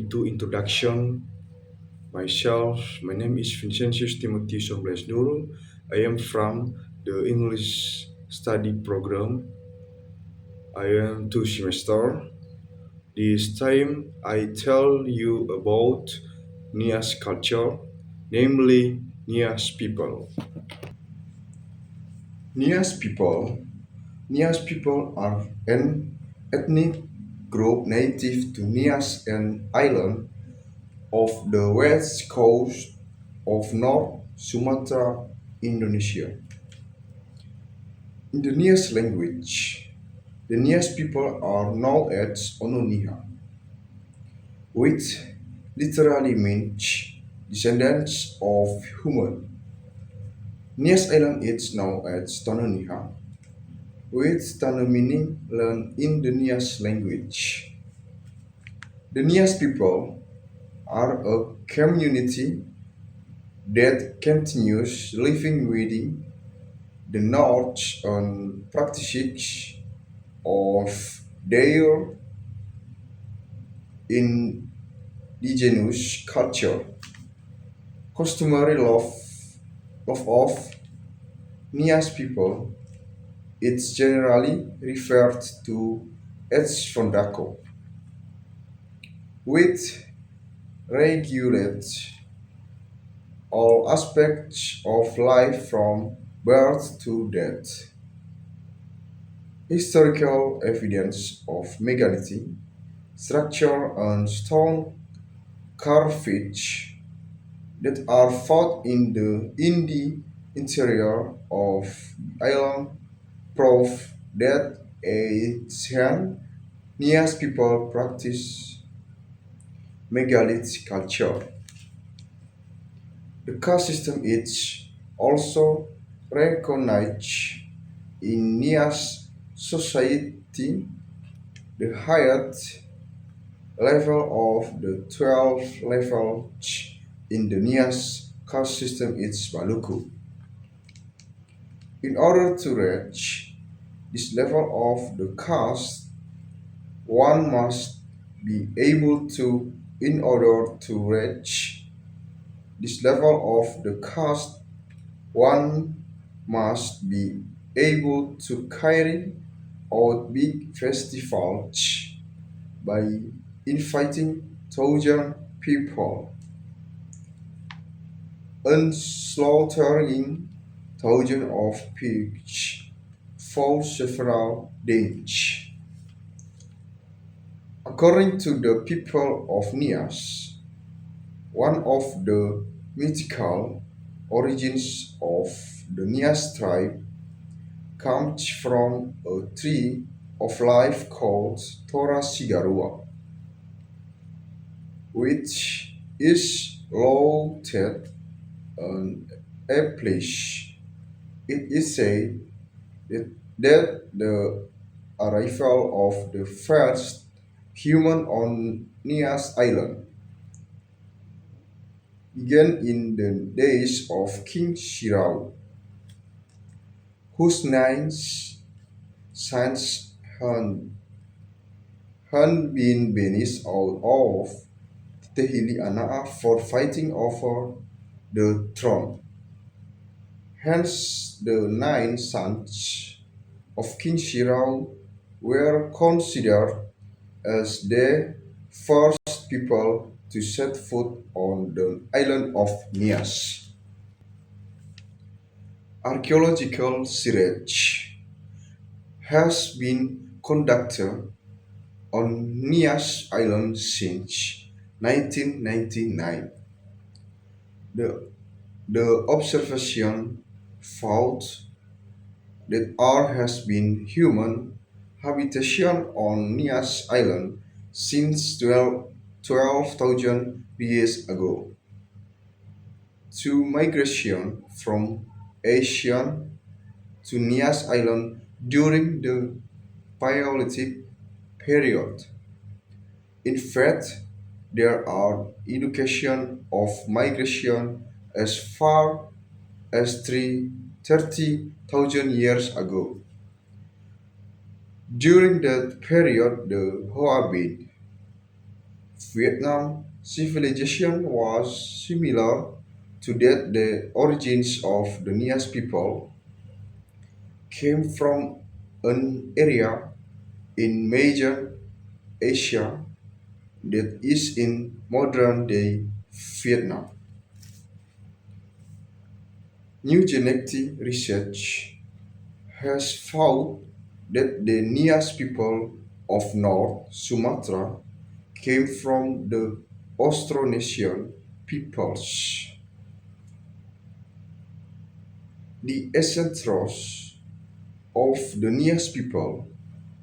into introduction myself. My name is Vincentius Timothy Sombles Nurul. I am from the English study program. I am two semester. This time I tell you about Nias culture, namely Nias people. Nias people Nias people are an ethnic group native to Nias and island of the west coast of North Sumatra, Indonesia. In the Nias language, the Nias people are known as Ononiha, which literally means descendants of human. Nias Island is known as Tononiha, with Tano meaning learned in the Nias language. The Nias people are a community that continues living within the knowledge and practices of their indigenous culture. Customary love of Nias people is generally referred to as Fondako, which regulates all aspects of life from birth to death. Historical evidence of megalithic structure and stone carvage that are found in the interior of the island prove that ancient Nias people practice megalithic culture. The caste system is also recognized in Nias society. The highest level of the 12 levels in the Nias caste system is Maluku. In order to reach this level of the caste, one must be able to, in order to reach this level of the caste, one must be able to carry out big festivals by inviting thousand people and slaughtering thousands of pigs for several days. According to the people of Nias, one of the mythical origins of the Nias tribe comes from a tree of life called Tora Sigarua, which is located on a place. It is said that the arrival of the first human on Nias Island began in the days of King Shirau, whose nine sons had been banished out of Tehili Anaa for fighting over the throne. Hence, the nine sons of King Shirau were considered as the first people to set foot on the island of Nias. Archaeological research has been conducted on Nias Island since 1999. The, the observation found that there has been human habitation on Nias Island since 12,000 years ago. To migration from Asia to Nias Island during the Paleolithic period. In fact, there are indications of migration as far as 30,000 years ago. During that period, the Hoabit Vietnam civilization was similar to that. The origins of the Nias people came from an area in major Asia that is in modern day Vietnam. New genetic research has found that the Nias people of North Sumatra came from the Austronesian peoples. The ancestors of the Nias people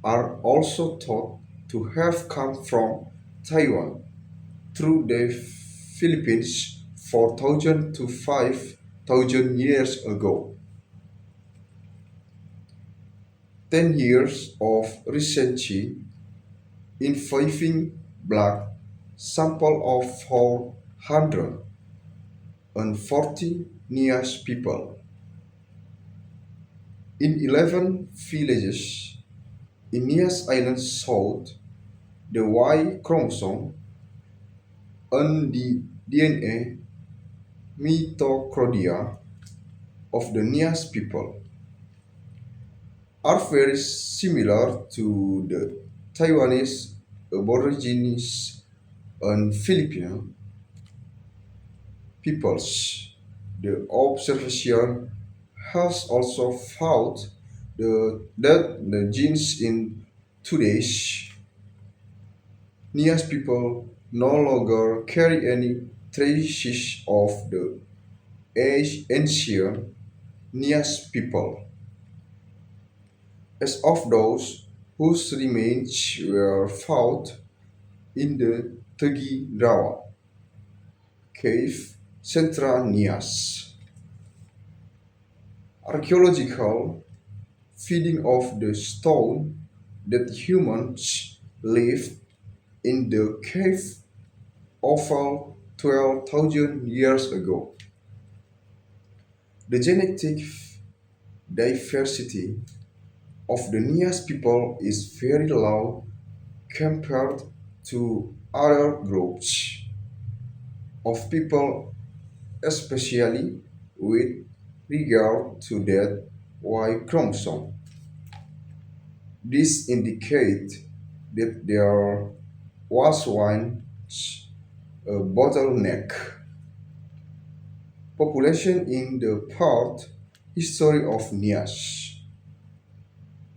are also thought to have come from Taiwan through the Philippines 4,000 to 5,000 years ago. 10 years of research involving blood sample of 440 Nias people in 11 villages in Nias Island showed the Y chromosome and the DNA mitochondria of the Nias people are very similar to the Taiwanese Aborigines and Filipino peoples. The observation has also found that the genes in today's Nias people no longer carry any traces of the ancient Nias people, as of those whose remains were found in the Tegi Rawa cave, Central Nias. Archaeological feeding of the stone that humans lived in the cave over 12,000 years ago. The genetic diversity of the Nias people is very low compared to other groups of people, especially with regard to that Y chromosome. This indicates that there was once a bottleneck population in the part history of Nias.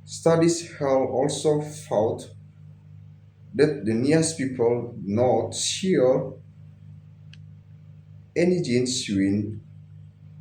Studies have also found that the Nias people not share any genuine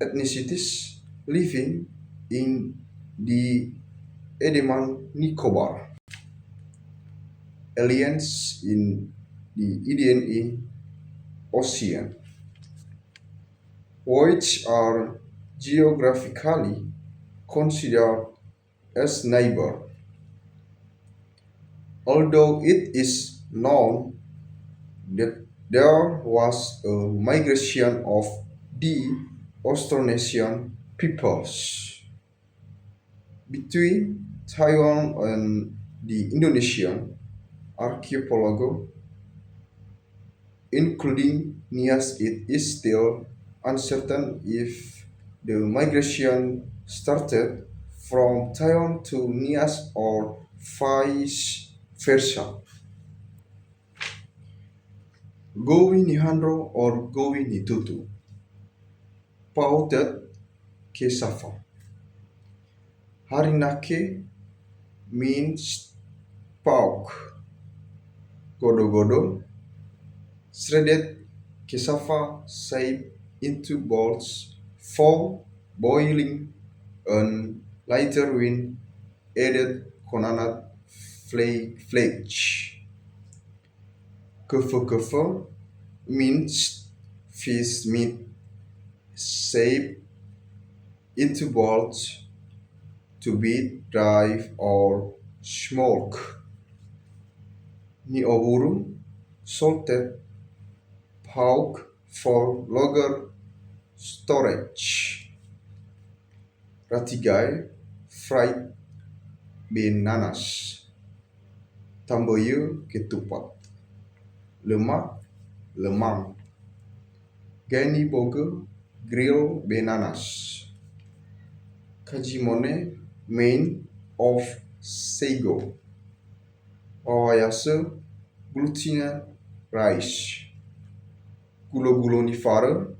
ethnicities living in the Andaman Nicobar aliens in the Indian Ocean, which are geographically considered as neighbor. Although it is known that there was a migration of the Austronesian peoples between Taiwan and the Indonesian archipelago, including Nias. It is still uncertain if the migration started from Taiwan to Nias or vice versa. Gowi Nihandro or Gowi Nitutu. Pautet Kesafa. Harinake means pork. Godo-godo, shredded cassava shaped into balls for boiling and later when added coconut flakes. Kefe-kefe means fish meat shaped into balls to be dried or smoked. Nioburu, salted pork for longer storage. Ratigai, fried bananas. Tamboyu, ketupat. lemak, lemang, gani boga, grill bananas, kajimone, main of sago, wawayasa, glutinous rice, gulo-gulonifera,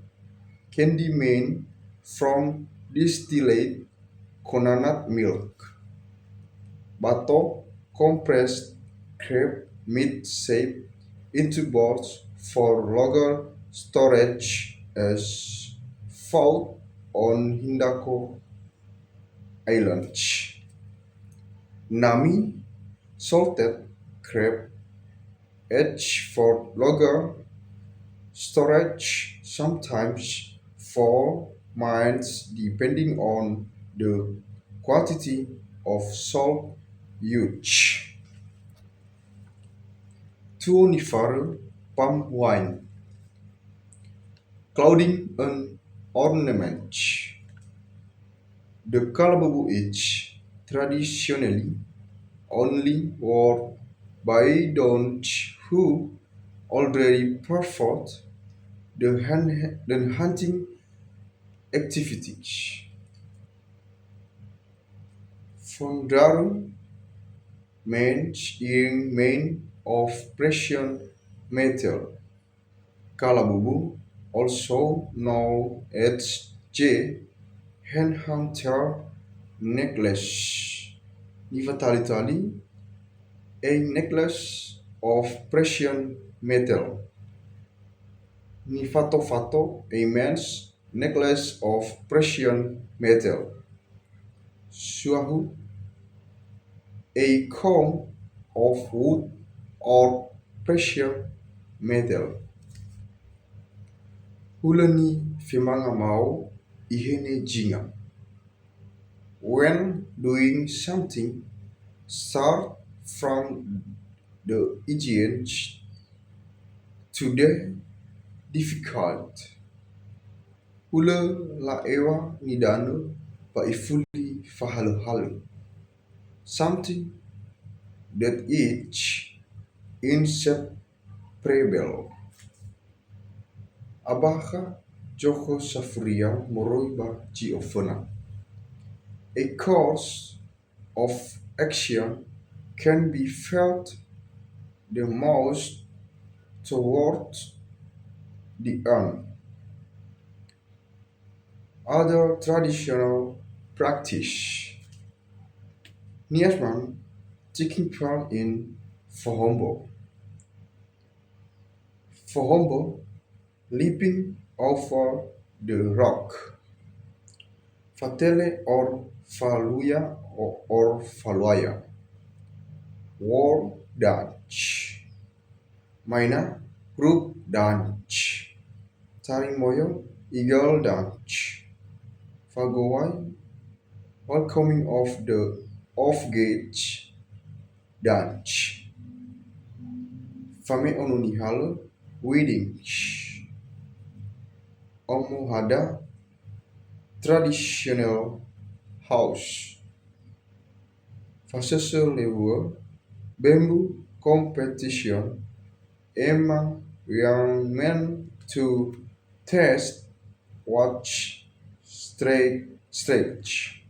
candy made from distilled coconut milk, batok, compressed crab meat shaped into balls for longer storage as found on Hindako Islands. Nami, salted crab, aged for longer storage, sometimes for months depending on the quantity of salt used. Tuonifer palm wine, clothing and ornaments. The kalababu is traditionally only worn by those who already performed the hunting activities. Fondaru means earring made of precious metal. Kalabubu, also known as J, Handhunter necklace. Nivatalitali, a necklace of precious metal. Nifatofato, a man's necklace of precious metal. Suahu, a comb of wood or precious metal. Hulani fimangamau ihene jinga. When doing something, start from the easiest to the difficult. Hula la ewa nidanu pa ifuli fahalu-halu. Something that is inseparable. Abaha Joko Safuria Moroiba Giofana. A course of action can be felt the most toward the end. Other traditional practice. Niasman taking part in Fohombo. Fohombo leaping over the rock. Fatele or Faluya or Faluaya. War dance. Maina group dance. Tarimoyo eagle dance. Fagowai welcoming of the off-gate dance. Fame onunihalo weddings. Omuhada traditional house. Fasese lewa bamboo competition emang yang meant to test watch stretch.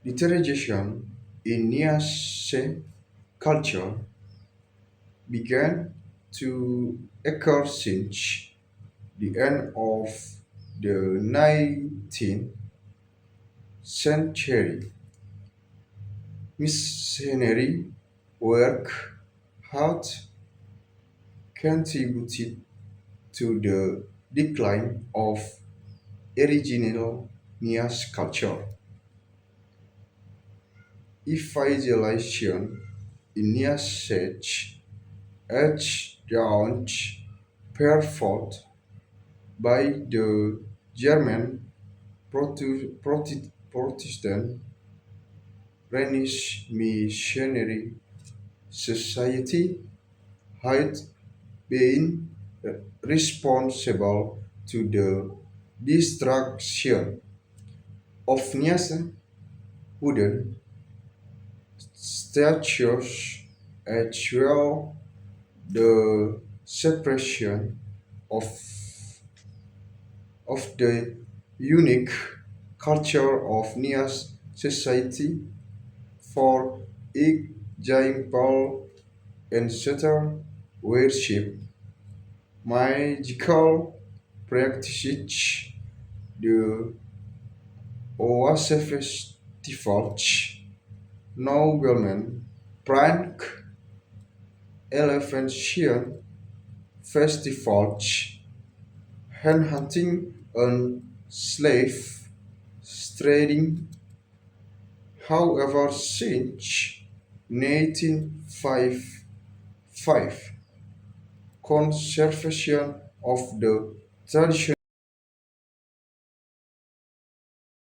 Literalization in Niasse culture began to occur since the end of the 19th century. Missionary work had contributed to the decline of original Nias culture. Evangelization in Nias Church edged down performed by the German Protestant Rhenish Missionary Society had been responsible to the destruction of Niassa wooden statues as well the separation of the unique culture of Nias society. For example, ancestor worship, magical practices, the Oase festivals, noblemen, prank, elephantine festivals, hand hunting and slave trading. However, since 1955, conservation of the traditional